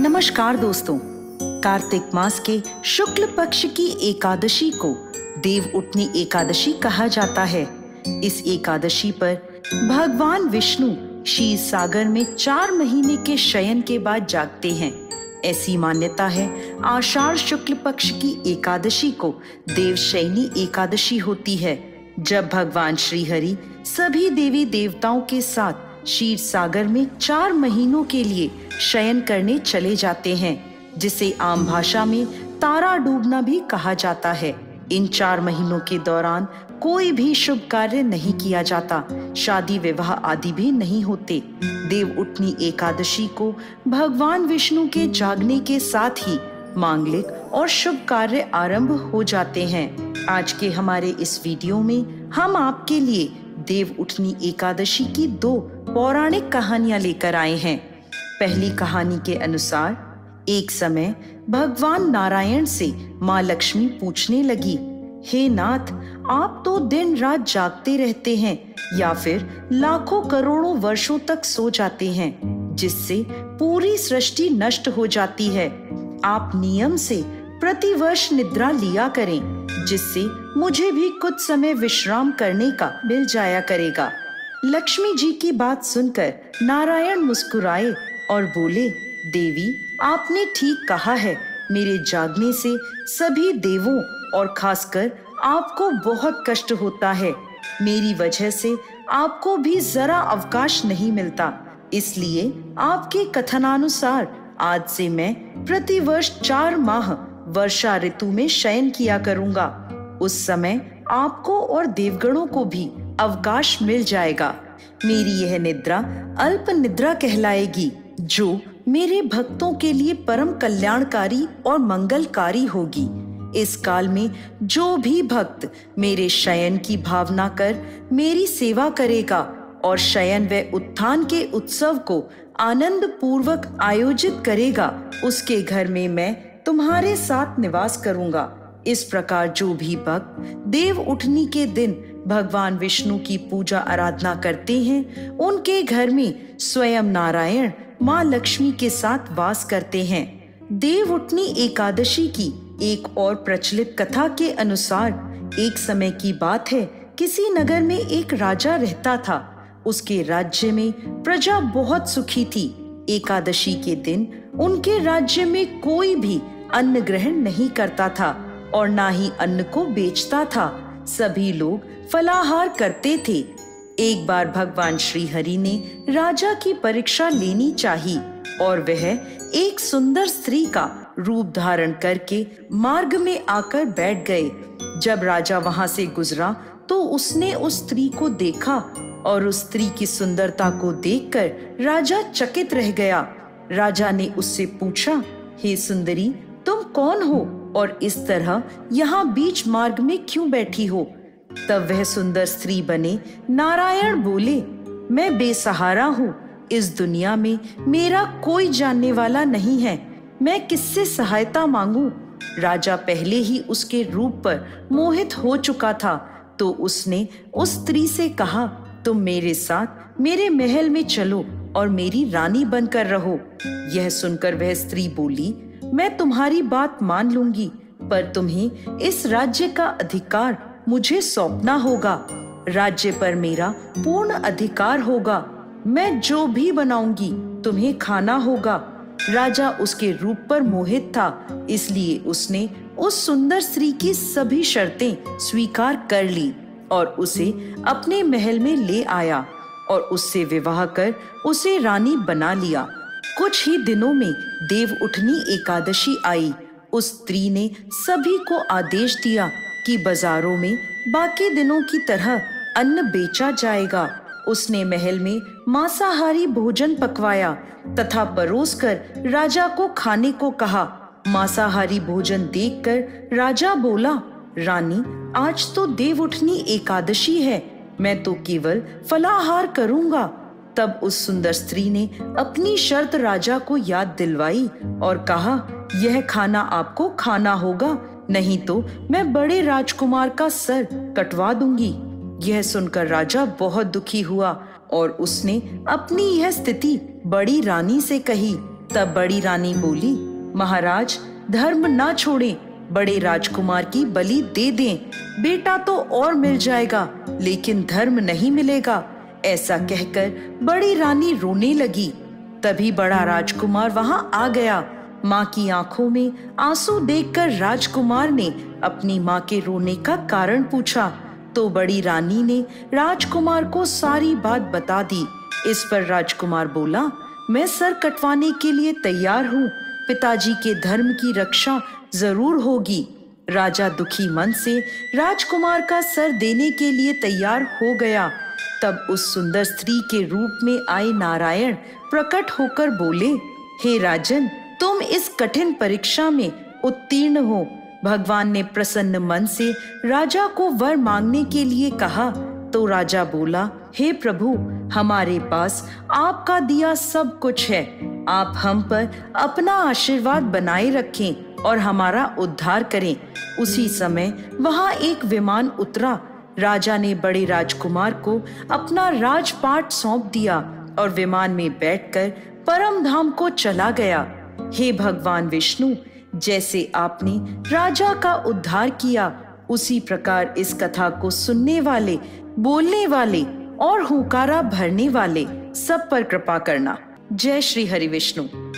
नमस्कार दोस्तों। कार्तिक मास के शुक्ल पक्ष की एकादशी को देव उठनी एकादशी कहा जाता है। इस एकादशी पर भगवान विष्णु क्षीर सागर में 4 महीने के शयन के बाद जागते हैं। ऐसी मान्यता है आषाढ़ शुक्ल पक्ष की एकादशी को देवशयनी एकादशी होती है, जब भगवान श्री हरि सभी देवी देवताओं के साथ क्षीर सागर में 4 महीनों के लिए शयन करने चले जाते हैं, जिसे आम भाषा में तारा डूबना भी कहा जाता है। इन 4 महीनों के दौरान कोई भी शुभ कार्य नहीं किया जाता, शादी विवाह आदि भी नहीं होते। देव उठनी एकादशी को भगवान विष्णु के जागने के साथ ही मांगलिक और शुभ कार्य आरंभ हो जाते हैं। आज के हमारे इस वीडियो में हम आपके लिए देव उठनी एकादशी की 2 पौराणिक कहानियां लेकर आए हैं। पहली कहानी के अनुसार एक समय भगवान नारायण से माँ लक्ष्मी पूछने लगी, हे नाथ, आप तो दिन रात जागते रहते हैं या फिर लाखों करोड़ों वर्षों तक सो जाते हैं, जिससे पूरी सृष्टि नष्ट हो जाती है। आप नियम से प्रतिवर्ष निद्रा लिया करें, जिससे मुझे भी कुछ समय विश्राम करने का मिल जाया करेगा। लक्ष्मी जी की बात सुनकर नारायण मुस्कुराए और बोले, देवी, आपने ठीक कहा है। मेरे जागने से सभी देवों और खासकर आपको बहुत कष्ट होता है। मेरी वजह से आपको भी जरा अवकाश नहीं मिलता, इसलिए आपके कथनानुसार आज से मैं प्रतिवर्ष 4 माह वर्षा ऋतु में शयन किया करूंगा। उस समय आपको और देवगणों को भी अवकाश मिल जाएगा। मेरी यह निद्रा अल्प निद्रा कहलाएगी, जो मेरे भक्तों के लिए परम कल्याणकारी और मंगलकारी होगी। इस काल में जो भी भक्त मेरे शयन की भावना कर मेरी सेवा करेगा और शयन व उत्थान के उत्सव को आनंद पूर्वक आयोजित करेगा, उसके घर में मैं तुम्हारे साथ निवास करूंगा। इस प्रकार जो भी भक्त देव उठनी के दिन भगवान विष्णु की पूजा आराधना करते हैं, उनके घर में स्वयं नारायण माँ लक्ष्मी के साथ वास करते हैं। देव उठनी एकादशी की एक और प्रचलित कथा के अनुसार एक समय की बात है, किसी नगर में एक राजा रहता था। उसके राज्य में प्रजा बहुत सुखी थी। एकादशी के दिन उनके राज्य में कोई भी अन्न ग्रहण नहीं करता था और ना ही अन्न को बेचता था। सभी लोग फलाहार करते थे। एक बार भगवान श्री हरि ने राजा की परीक्षा लेनी चाही और वह एक सुंदर स्त्री का रूप धारण करके मार्ग में आकर बैठ गए। जब राजा वहां से गुजरा तो उसने उस स्त्री को देखा और उस स्त्री की सुंदरता को देखकर राजा चकित रह गया। राजा ने उससे पूछा, हे सुंदरी, तुम कौन हो और इस तरह यहाँ बीच मार्ग में क्यों बैठी हो? तब वह सुंदर स्त्री बने नारायण बोले, मैं बेसहारा हूँ। इस दुनिया में मेरा कोई जानने वाला नहीं है, मैं किससे सहायता मांगू? राजा पहले ही उसके रूप पर मोहित हो चुका था, तो उसने उस स्त्री से कहा, तुम मेरे साथ मेरे महल में चलो और मेरी रानी बनकर रहो। यह सुनकर वह स्त्री बोली, मैं तुम्हारी बात मान लूंगी, पर तुम्हें इस राज्य का अधिकार मुझे सौंपना होगा। राज्य पर मेरा पूर्ण अधिकार होगा। मैं जो भी बनाऊंगी तुम्हें खाना होगा। राजा उसके रूप पर मोहित था, इसलिए उसने उस सुंदर स्त्री की सभी शर्तें स्वीकार कर ली और उसे अपने महल में ले आया और उससे विवाह कर उसे रानी बना लिया। कुछ ही दिनों में देव उठनी एकादशी आई। उस स्त्री ने सभी को आदेश दिया कि बाजारों में बाकी दिनों की तरह अन्न बेचा जाएगा। उसने महल में मांसाहारी भोजन पकवाया तथा परोसकर राजा को खाने को कहा। मांसाहारी भोजन देखकर राजा बोला, रानी, आज तो देव उठनी एकादशी है, मैं तो केवल फलाहार करूंगा। तब उस सुंदर स्त्री ने अपनी शर्त राजा को याद दिलवाई और कहा, यह खाना आपको खाना होगा, नहीं तो मैं बड़े राजकुमार का सर कटवा दूंगी। यह सुनकर राजा बहुत दुखी हुआ और उसने अपनी यह स्थिति बड़ी रानी से कही। तब बड़ी रानी बोली, महाराज धर्म ना छोड़ें, बड़े राजकुमार की बलि दे दें। बेटा तो और मिल जाएगा, लेकिन धर्म नहीं मिलेगा। ऐसा कहकर बड़ी रानी रोने लगी। तभी बड़ा राजकुमार वहां आ गया। माँ की आंखों में आंसू देखकर राजकुमार ने अपनी माँ के रोने का कारण पूछा, तो बड़ी रानी ने राजकुमार को सारी बात बता दी। इस पर राजकुमार बोला, मैं सर कटवाने के लिए तैयार हूँ, पिताजी के धर्म की रक्षा जरूर होगी। राजा दुखी मन से राजकुमार का सर देने के लिए तैयार हो गया। तब उस सुंदर स्त्री के रूप में आए नारायण प्रकट होकर बोले, हे राजन, तुम इस कठिन परीक्षा में उत्तीर्ण हो। भगवान ने प्रसन्न मन से राजा को वर मांगने के लिए कहा। तो राजा बोला, हे प्रभु, हमारे पास आपका दिया सब कुछ है। आप हम पर अपना आशीर्वाद बनाए रखें और हमारा उद्धार करें। उसी समय वहां एक विमान उतरा। राजा ने बड़े राजकुमार को अपना राजपाट सौंप दिया और विमान में बैठकर परम धाम को चला गया। हे भगवान विष्णु, जैसे आपने राजा का उद्धार किया, उसी प्रकार इस कथा को सुनने वाले, बोलने वाले और हुंकारा भरने वाले सब पर कृपा करना। जय श्री हरि विष्णु।